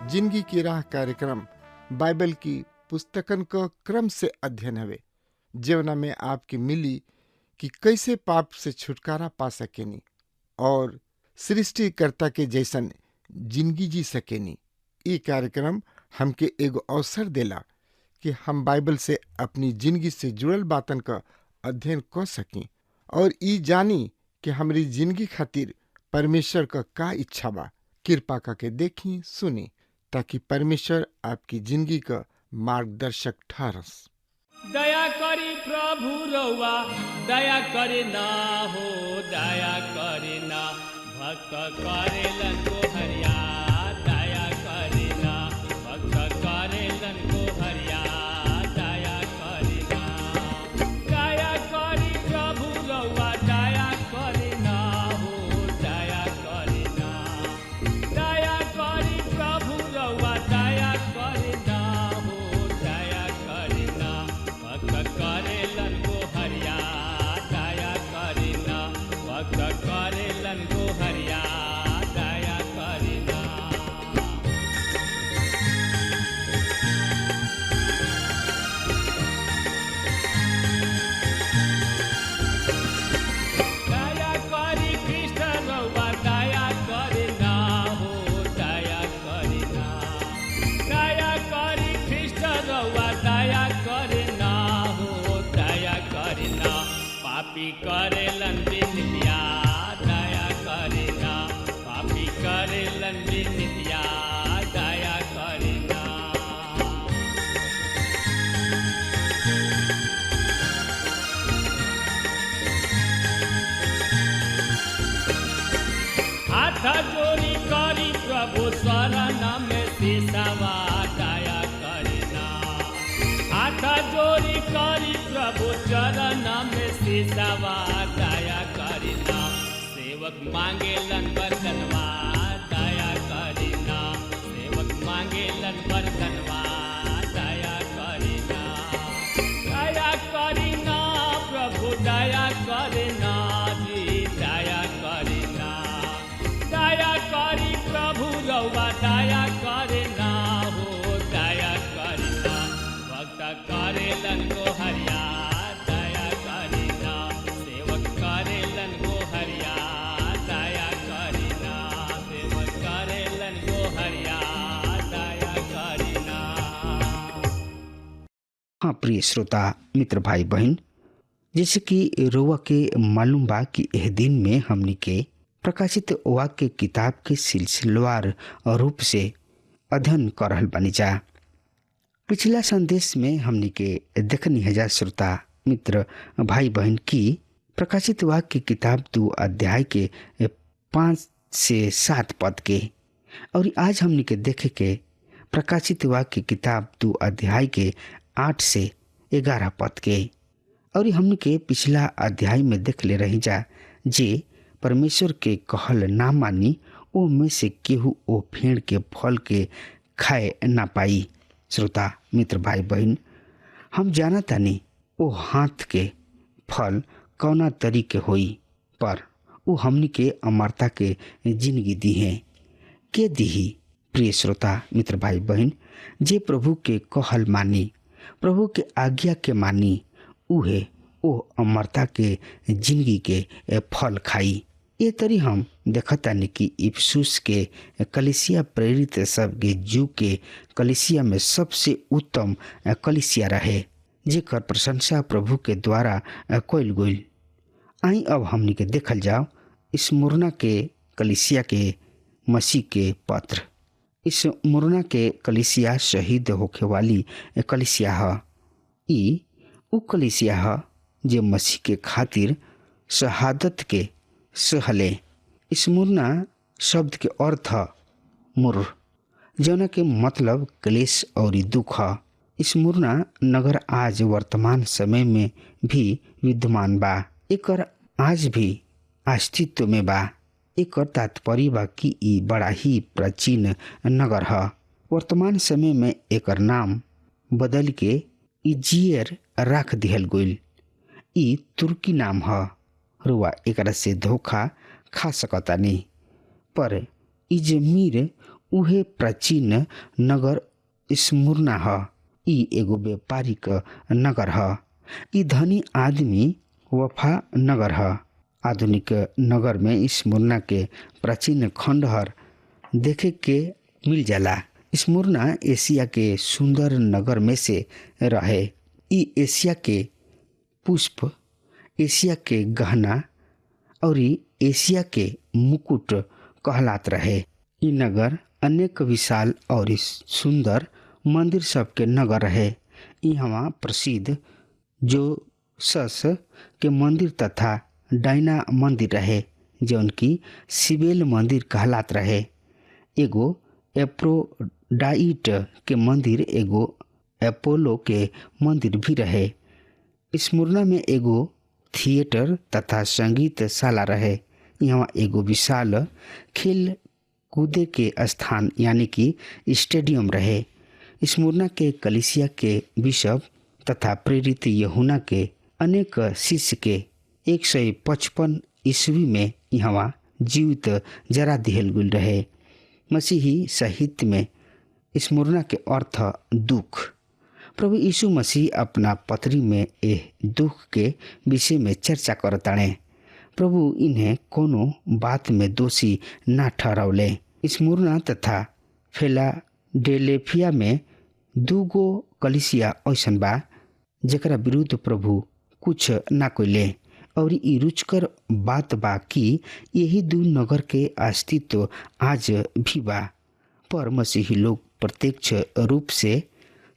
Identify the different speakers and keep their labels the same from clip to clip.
Speaker 1: जिंदगी की राह कार्यक्रम बाइबल की पुस्तकन का क्रम से अध्ययन हवे, जेवना में आपकी मिली कि कैसे पाप से छुटकारा पा सकेनी और सृष्टिकर्ता के जैसन जिंदगी जी सकेनी। ये कार्यक्रम हमके एगो अवसर देला कि हम बाइबल से अपनी जिंदगी से जुड़ल बातन का अध्ययन कर सकी और ई जानी कि हमारी जिंदगी खातिर परमेश्वर का इच्छा बा। कृपा करके देखी सुनी ताकि परमेश्वर आपकी जिंदगी का मार्गदर्शक ठहरस।
Speaker 2: दया करी प्रभु रउआ, दया करे ना हो, दया करे ना, भक्त करेलन को हरिया, दया करे ना, भक्त करेलन को हरिया, दया करे ना। दया करी प्रभु रउआ, दया करे ना हो, दया करे ना, दया करी प्रभु रउआ, दया करे ना हो, दया करे ना, भक्त करेलन को हरिया, दया करे ना, भक्त करेलन को हरिया, दया करे ना। दया करी कृष्ण रउआ, दया करे ना हो, दया करे ना, दया करी कृष्ण रउआ, दया करे ना हो, दया करे ना, पापी करेलन बिनतिया, दया करे ना, पापी करेलन बिनतिया, दया करे ना। हाथ जोड़ी करी प्रभु शरण में सिसवा, दया करे ना, हाथ जोड़ी करी प्रभु चरण में सिसवा, दया करे ना, सेवक मांगेलन बरतनवा, दया करे ना, सेवक मांगेलन बरतनवा, दया करे ना, दया करे ना प्रभु, दया करे ना जी, दया करे ना, दया करी प्रभु रउआ, दया करे ना हो, दया करे ना, भक्त करेलन को हरिया, दया करे ना, सेवक करेलन को हरिया, दया करे ना, सेवक करेलन को हरिया, दया करे ना।
Speaker 3: हाँ प्रिय श्रोता मित्र भाई बहन, जैसे कि रोवा के मालूम बा कि एह दिन में हमनी के प्रकाशित वाक्य किताब के सिलसिलेवार रूप से अध्ययन कर रहल बानी जा। पिछला संदेश में हमनी के देखनी है जा श्रोता मित्र भाई बहन की प्रकाशित वाक्य किताब 2 अध्याय के 5 से 7 पद के, और आज हमनी के देखे के प्रकाशित वाक्य किताब 2 अध्याय के 8 से 11 पद के। और हमनी के पिछला अध्याय में देख ले रही जा जे परमेश्वर के कहल ना मानी ओ में से केहू ओ फेड़ के फल के खाए ना पाई। श्रोता मित्र भाई बहन, हम जाना तानी ओ हाथ के फल कौना तरीके होई, पर वो हमनी के अमरता के जिंदगी दी है के दी। प्रिय श्रोता मित्र भाई बहन, जे प्रभु के कहल मानी, प्रभु के आज्ञा के मानी, उहे ओ अमरता के जिंदगी के फल खाई। ये तरी हम देखतानी कि इफिसुस के कलीसिया प्रेरित सब के जू के कलीसिया में सबसे उत्तम कलीसिया रहे, जेकर प्रशंसा प्रभु के द्वारा कइल गइल। आई अब हमनी के देखल जाओ इस मुरना के कलीसिया के मसीह के पत्र। इस मुरना के कलीसिया शहीद होखे वाली कलीसिया है। ई उ कलीसिया है जे मसीह के खातिर शहादत के सहले, स्मुरना शब्द के अर्थ मुर, जौना के मतलब क्लेश और दुख ह। स्मुरना नगर आज वर्तमान समय में भी विद्यमान बा। एकर आज भी अस्तित्व में बा। एकर तात्पर्य बा कि ई बड़ा ही प्राचीन नगर ह। वर्तमान समय में एकर नाम बदल के इजियर रख दिहल गइल। ई तुर्की नाम ह। रुआ एकरा से धोखा खा सकतानी, पर इजमीर उहे प्राचीन नगर स्मुरना ह। ई एगो व्यापारिक नगर ह। ई धनी आदमी वफा नगर ह। आधुनिक नगर में स्मुरना के प्राचीन खंडहर देखे के मिल जाला। स्मुरना एशिया के सुंदर नगर में से रहे। ई एशिया के पुष्प, एशिया के गहना और एशिया के मुकुट कहलात रहे। ई नगर अनेक विशाल और सुंदर मंदिर सब के नगर रहे। यहाँ प्रसिद्ध जोसस के मंदिर तथा डायना मंदिर रहे, जौन की सिबेल मंदिर कहलात रहे। एगो एप्रोडाइट के मंदिर, एगो अपोलो के मंदिर भी रहे। स्मुरना में एगो थिएटर तथा संगीत शाला रहे। यहाँ एगो विशाल खेल कूदे के स्थान यानी कि स्टेडियम रहे। स्मुरना के कलीसिया के बिशप तथा प्रेरित यूहन्ना के अनेक शिष्य के 155 ईस्वी में यहाँ जीवित जरा दिहल गइल रहे। मसीही साहित्य में स्मुरना के अर्थ दुख। प्रभु यीशु मसीह अपना पत्री में एह दुख के विषय में चर्चा करताणे। प्रभु इन्हें कोनो बात में दोषी ना ठहरावले। स्मुरना तथा फिलाडेल्फिया में दूगो कलीसिया ऐसन बा जेकरा विरुद्ध प्रभु कुछ ना कइले, और ई रुचकर बात बा कि यही दू नगर के अस्तित्व आज भी बा, पर मसीही लोग प्रत्यक्ष रूप से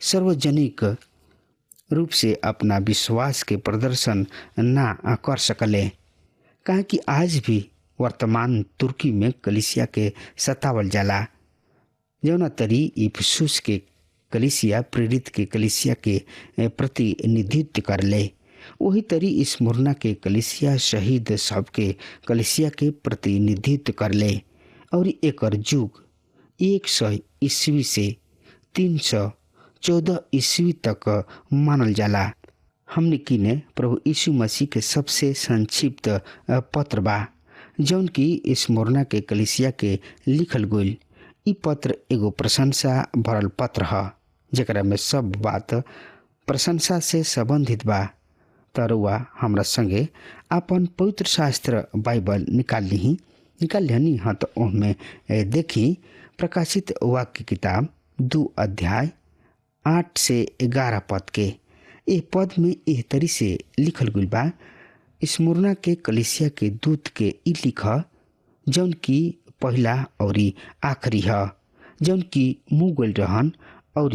Speaker 3: सार्वजनिक रूप से अपना विश्वास के प्रदर्शन ना कर सकले, काहे कि आज भी वर्तमान तुर्की में कलीसिया के सतावल जाला। जौना तरी इफिसुस के कलीसिया प्रेरित के कलीसिया के प्रतिनिधित्व करले, वही तरी स्मुरना के कलीसिया शहीद सब के कलीसिया के प्रतिनिधित्व करले। और एकर युग 100 ईस्वी से 314 ईस्वी तक मानल जाला। हमने किने प्रभु यीशु मसीह के सबसे संक्षिप्त पत्र बा, जौन की स्मुरना के कलीसिया के लिखल गइल। ई पत्र एगो प्रशंसा भरल पत्र ह, जेकरा में सब बात प्रशंसा से संबंधित बा। तरुआ हमरा संगे अपन पवित्र शास्त्र बाइबल निकाल लिहनी हाँ, तो ओहमे देखी प्रकाशित वाक्य किताब 2 अध्याय 8 से 11 पद के। एह पद में एह तरी से लिखल गइल बा, स्मुरना के कलीसिया के दूत के ई लिख, जौन की पहला और आखिरी ह, जौन की मुँह गइल रहन और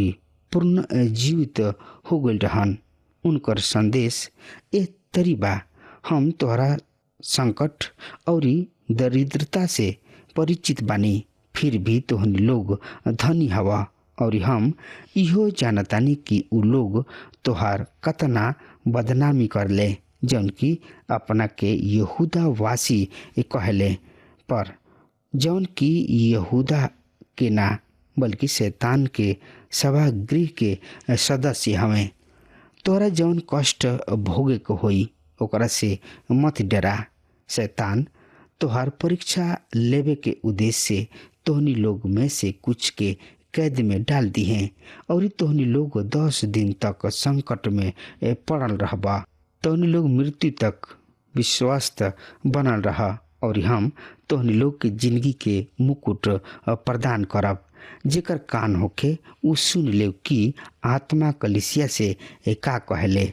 Speaker 3: पूर्ण जीवित हो गइल रहन। उनकर संदेश एह तरी बा, हम तोहरा संकट और दरिद्रता से परिचित बानी, फिर भी तोहनी लोग धनी हवा, और हम इहो जानतानी कि उ लोग तोहार कतना बदनामी करले, जौन की अपना के यहूदा वासी कहले, पर जौन की यहूदा के ना बल्कि शैतान के सभागृह के सदस्य हमें। तोरा जौन कष्ट भोगे को होई ओकरा से मत डरा। शैतान तोहार परीक्षा लेवे के उद्देश्य से तोहनी लोग में से कुछ के कैद में डाल दी हैं, और तोहनी लोग 10 दिन तक संकट में पड़ल रहबा। तोहनी लोग मृत्यु तक विश्वस्त बनल रहा, और हम तोहनी लोग के जिंदगी के मुकुट प्रदान करब। जेकर कान होखे उ सुन ले कि आत्मा कलीसिया से का कहले।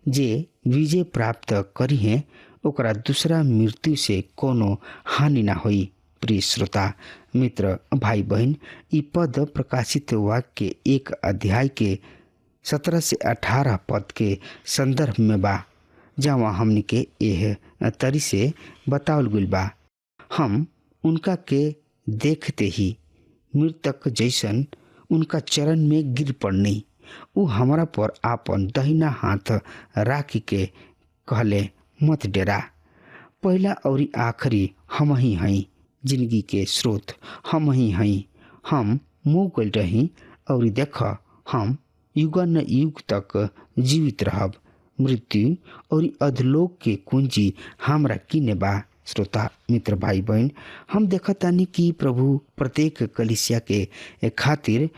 Speaker 3: जे विजय प्राप्त करी है ओकरा दूसरा मृत्यु से कोनो हानि ना होई। प्रिय श्रोता मित्र भाई बहन, ई पद प्रकाशित वाक्य के 1 अध्याय के 17 से 18 पद के संदर्भ में बा, जहाँ हमनी के एह तरी से बतावल गइल बा, हम उनका के देखते ही मृतक जैसन उनका चरण में गिर पड़नी। उ हमारा पर आपन दहिना हाथ राखी के कहले, मत डेरा, पहला और आखिरी हम ही हई, जिंदगी के स्रोत हम ही हई। हम मुँह गल रही और देख, हम युग न युग तक जीवित रहब। मृत्यु और अधलोक के कुंजी हमरा किने बा। श्रोता मित्र भाई बहन, हम देखतानी कि प्रभु प्रत्येक कलीसिया के खातिर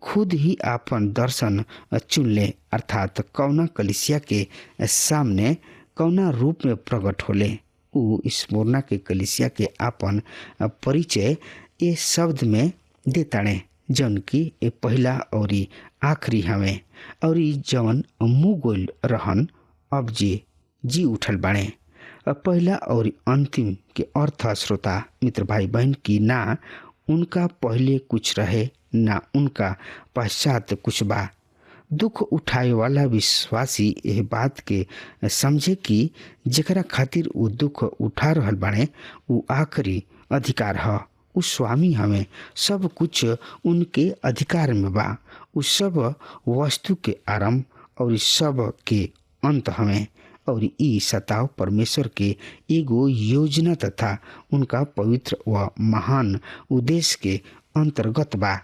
Speaker 3: खुद ही आपन दर्शन चुनले, अर्थात कौना कलीसिया के सामने कौना रूप में प्रकट होले। उ स्मुरना के कलीसिया के आपन परिचय ये शब्द में देताणे, जौन की ए पहला और आखिरी हमें, और जौन मुँह गोल रहन अब जी उठल बाणे। पहला और अंतिम के अर्थ श्रोता मित्र भाई बहन की ना उनका पहले कुछ रहे ना उनका पश्चात कुछ बा। दुख उठाए वाला विश्वासी यह बात के समझे कि जेकरा खातिर वो दुख उठा रहल बाणे वो आखिरी अधिकार है। उ स्वामी हमें सब कुछ उनके अधिकार में बा। उ सब वस्तु के आरंभ और सब के अंत हमें, और ई सताव परमेश्वर के एगो योजना तथा उनका पवित्र व महान उद्देश्य के अंतर्गत बा,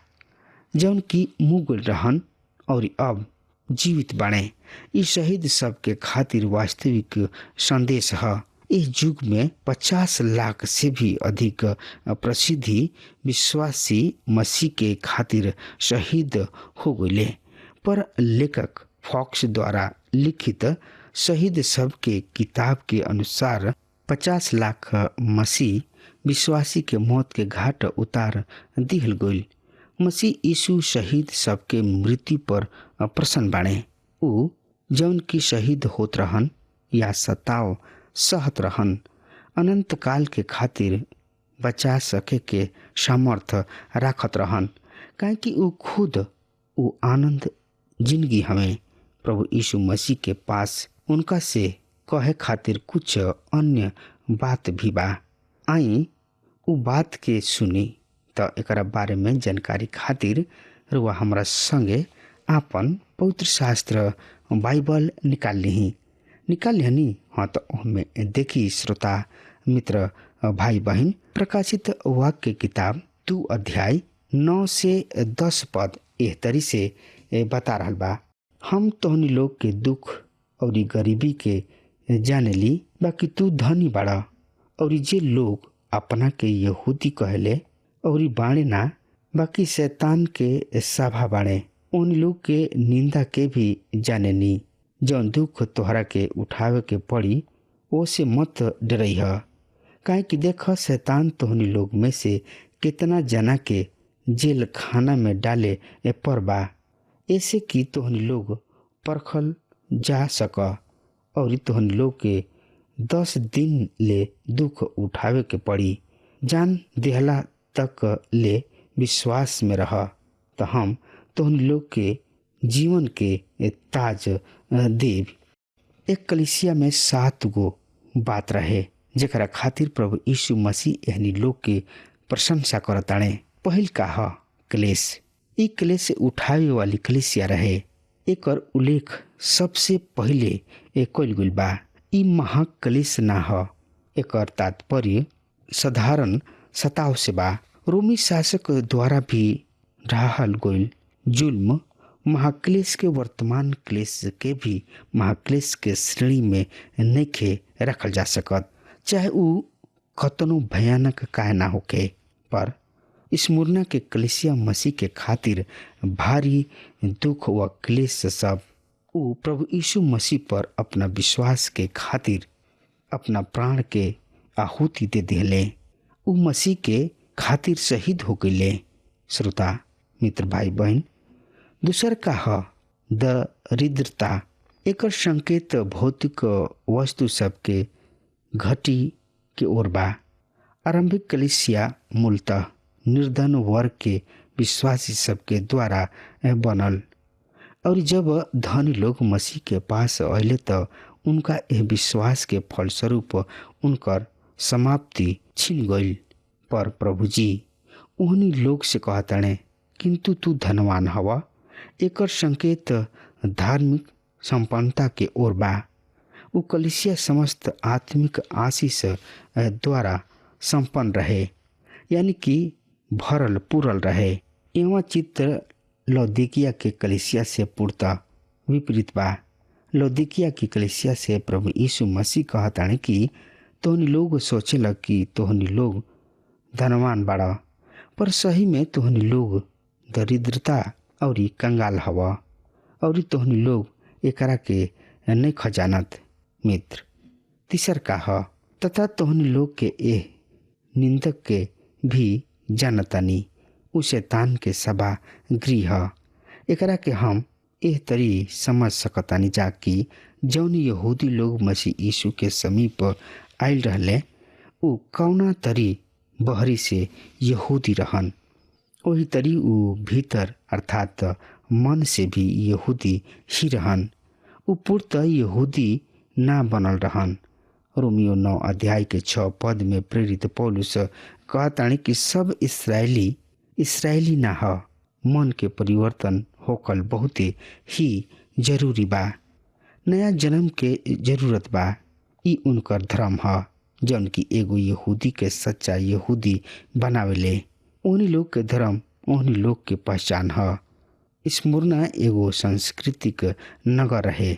Speaker 3: जौन की मुगल रहन और अब जीवित बाणे। ई शहीद सब के खातिर वास्तविक संदेश है। इस युग में 50 लाख से भी अधिक प्रसिद्धि विश्वासी मसीह के खातिर शहीद हो गए, पर लेखक फॉक्स द्वारा लिखित शहीद सब के किताब के अनुसार 50 लाख मसीह विश्वासी के मौत के घाट उतार दिहल गईल। मसीह यीशु शहीद सब के मृत्यु पर प्रसन्न बाणे। उ जौन की शहीद होत रहन या सताव सहत रहन, अनंत काल के खातिर बचा सके के सामर्थ राखत रहन, काहे कि उ खुद उ आनंद जिंदगी हमें प्रभु यीशु मसीह के पास उनका से कहे खातिर कुछ अन्य बात भी बा। आई उ बात के सुनी तो एकरा बारे में जानकारी खातिर रुआ हमरा संगे आपन पवित्र शास्त्र बाइबल निकाल लिहनी। हाँ तो हमें देखी श्रोता मित्र भाई बहन, प्रकाशित वाक्य किताब 2 अध्याय 9 से 10 पद एह तरी से बता रहल बा। हम तोहनी लोग के दुख और गरीबी के जाने ली, बाकी तू धनी बाड़ा। और जे लोग अपना के यहूदी कहले और बाणे ना, बाकी शैतान के सभा बाणे, उन लोग के निंदा के भी जाने नी। जौन दुख तोहरा के उठावे के पड़ी वो से मत डरई है, काहे कि देख शैतान तोहनी लोग में से कितना जना के जेल खाना में डाले पर बा, ऐसे कि तोहनी लोग परखल जा सक और तोहनी लोग के 10 दिन ले दुख उठावे के पड़ी। जान देहला तक ले विश्वास में रह, तो हम तोहनी लोग के जीवन के ताज देव। एक कलीसिया में 7 गो बात रहे जेकरा खातिर प्रभु यीशु मसीह एहनी लोग के प्रशंसा करताणे। पहिल का ह क्लेश। ई क्लेश से उठावे वाली कलीसिया रहे। एकर उल्लेख सबसे पहले कइल गइल बा। ई महाक्लेश ना ह, एकर तात्पर्य साधारण सताव से बा। रोमी शासक द्वारा भी ढाहल गइल जुल्म महाक्लेश के वर्तमान क्लेश के भी महाक्लेश के श्रेणी में नइखे रखल जा सकत, चाहे उ कतनो भयानक काहे ना होके। पर स्मुरना के कलीसिया मसीह के खातिर भारी दुख व क्लेश सब उ प्रभु यीशु मसीह पर अपना विश्वास के खातिर अपना प्राण के आहुति दे दिले। उ मसीह के खातिर शहीद हो गए। श्रोता मित्र भाई बहन, दूसर का ह दरिद्रता। एकर संकेत भौतिक वस्तु सब के घटी के ओर बा। आरंभिक कलीसिया मूलतः निर्धन वर्ग के विश्वासी सबके द्वारा बनल, और जब धनी लोग मसीह के पास अले तो उनका यह विश्वास के फलस्वरूप उनकर समाप्ति छिन गईल। पर प्रभु जी ओहनी लोग से कहताणे, किंतु तू धनवान हवा। एकर संकेत धार्मिक संपन्नता के ओर बा। उ कलिसिया समस्त आत्मिक आशीष द्वारा संपन्न रहे, यानी कि भरल पूरल रहे। एवं चित्र लौदीकिया के कलिसिया से पूर्णतः विपरीत बा। लौदीकिया की कलिसिया से प्रभु यीशु मसीह कहताणे कि तोहनी लोग सोचेला कि तोहनी लोग धनवान बाड़ा, पर सही में तोहनी लोग दरिद्रता और कंगाल हवा, और तोहनी लोग एकरा के नहीं खजानत। मित्र, तीसर का ह तथा तोहनी लोग के एह निंदक के भी जानतानी, उ शैतान के सभा गृह। एकरा के हम एह तरी समझ सकतानी जा कि जौन यहूदी लोग मसीह यीशु के समीप आयल रहले, उ कौना तरी बहरी से यहूदी रहन, वही तरी उ भीतर अर्थात मन से भी यहूदी ही रहन। उ पूर्णतः यहूदी ना बनल रहन। रोमियो 9 अध्याय के 6 पद में प्रेरित पौलुस कहतानी कि सब इसराइली ना ह। मन के परिवर्तन होकल बहुते ही जरूरी बा। नया जन्म के जरूरत बा। ई उनकर धर्म ह जौन की एगो यहूदी के सच्चा यहूदी बनावेले। ओहनी लोग के धर्म ओहनी लोग के पहचान ह। स्मुरना एगो सांस्कृतिक नगर रहे।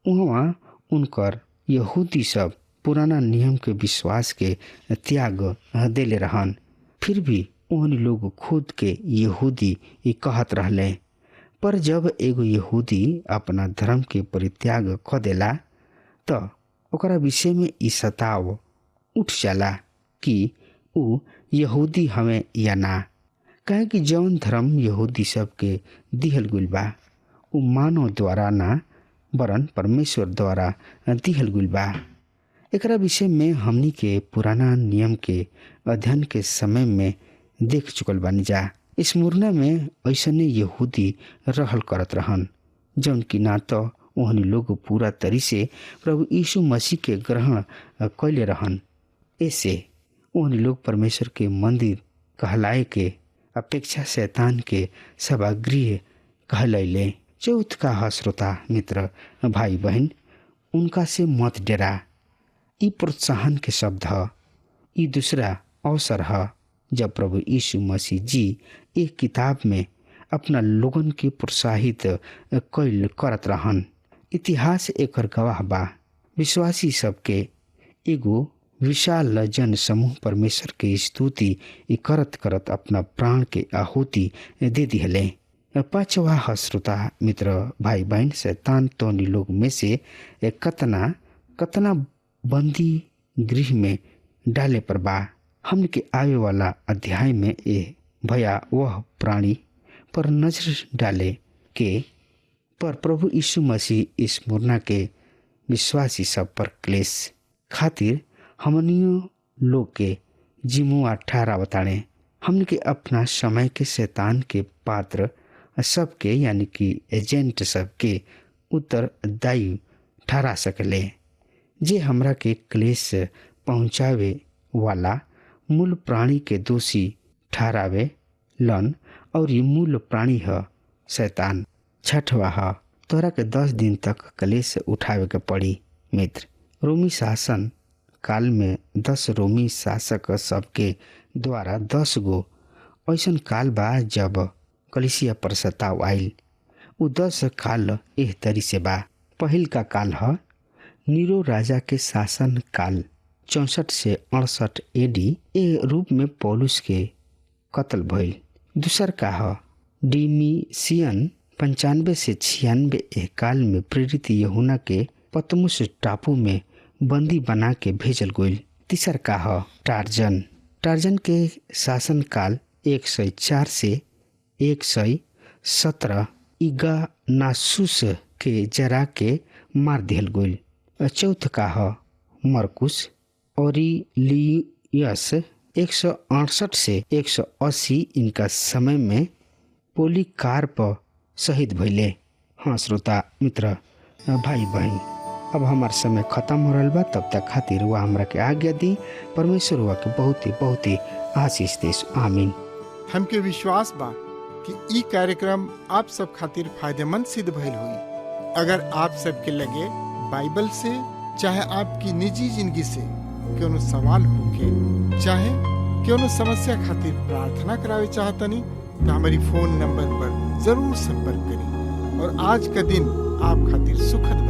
Speaker 3: वहाँ उनकर यहूदी सब पुराना नियम के विश्वास के त्याग देले रहन। फिर भी ओहनी लोग खुद के यहूदी कहत रहले। पर जब एगो यहूदी अपना धर्म के परित्याग क देला त ओकरा विषय में ई सताव उठ जाला कि उ यहूदी हमें या ना। काहे कि जौन धर्म यहूदी सब के दिहल गुल बा उ मानव द्वारा ना वरन परमेश्वर द्वारा दिहल गुल बा। एकरा विषय में हमनी के पुराना नियम के अध्ययन के समय में देख चुकल बानी जा। स्मुरना में ऐसने यहूदी रहल करत रहन जौन की ना तो ओहनी लोग पूरा तरी से प्रभु यीशु मसीह के ग्रहण कैले रहन। ऐसे ओहनी लोग परमेश्वर के मंदिर कहलाए के अपेक्षा शैतान के सभागृह कहलैले। चौथ का ह श्रोता मित्र भाई बहन, उनका से मत डरा। ई प्रोत्साहन के शब्द ह। ई दूसरा अवसर ह जब प्रभु यीशु मसीह जी एक किताब में अपना लोगन के प्रोत्साहित कैल करत रहन। इतिहास एकर गवाह बा। विश्वासी सबके एगो विशाल जन समूह परमेश्वर के स्तुति करत करत अपना प्राण के आहुति दे दिहले। पांचवा ह श्रोता मित्र भाई बहन, शैतान तोनी लोग में से कतना बंदी गृह में डाले पर बा। हमने के आवे वाला अध्याय में ए भया वह प्राणी पर नजर डाले के पर प्रभु यीशु मसीह स्मुरना के विश्वासी सब पर क्लेश खातिर हमनियों लोग के जिम्मेवार ठहरावताणे। हमने के अपना समय के शैतान के पात्र सबके यानी कि एजेंट सबके उत्तरदायी ठहरा सकले, जे हमरा के क्लेश पहुँचावे वाला मूल प्राणी के दोषी ठहरावे लन और ये मूल प्राणी है शैतान। छठवा है तोरा के 10 दिन तक क्लेश उठावे के पड़ी। मित्र, रोमी शासन काल में 10 रोमी शासक सबके द्वारा 10 गो ऐसन काल बा जब कलिसिया पर सताव आइल। उ 10 काल एह तरी से बा। पहिल का काल है नीरो राजा के शासन काल 64 से 68 एडी ए रूप में पौलुस के कत्ल भइल। दूसर का है डिमीशियन 95 से 96 एह काल में प्रेरित यूहन्ना के पतमुस टापू में बंदी बना के भेजल गइल। तीसर का है टार्जन के शासन काल 104 से 117 इगानासुस के जरा के मार दिहल गइल। चौथ का है मरकुस ऑरिलियस 168 से 180 इनका समय में पोलिकार्प शहीद भइले। हाँ श्रोता मित्र भाई बहन, अब हमार समय खत्म हो रहा बा, तब तक खातिर वह हमरा के आज्ञा दी। परमेश्वर वह के बहुत ही आशीष देश। आमीन।
Speaker 1: हमके विश्वास बा कि ई कार्यक्रम आप सब खातिर फायदेमंद सिद्ध भइल हुई। अगर आप सबके लगे बाइबल से चाहे आपकी निजी जिंदगी से कोनो सवाल होके चाहे कोनो समस्या खातिर प्रार्थना करावे चाहतनी तो हमारी फोन नंबर पर जरूर संपर्क करें और आज का दिन आप खातिर सुखद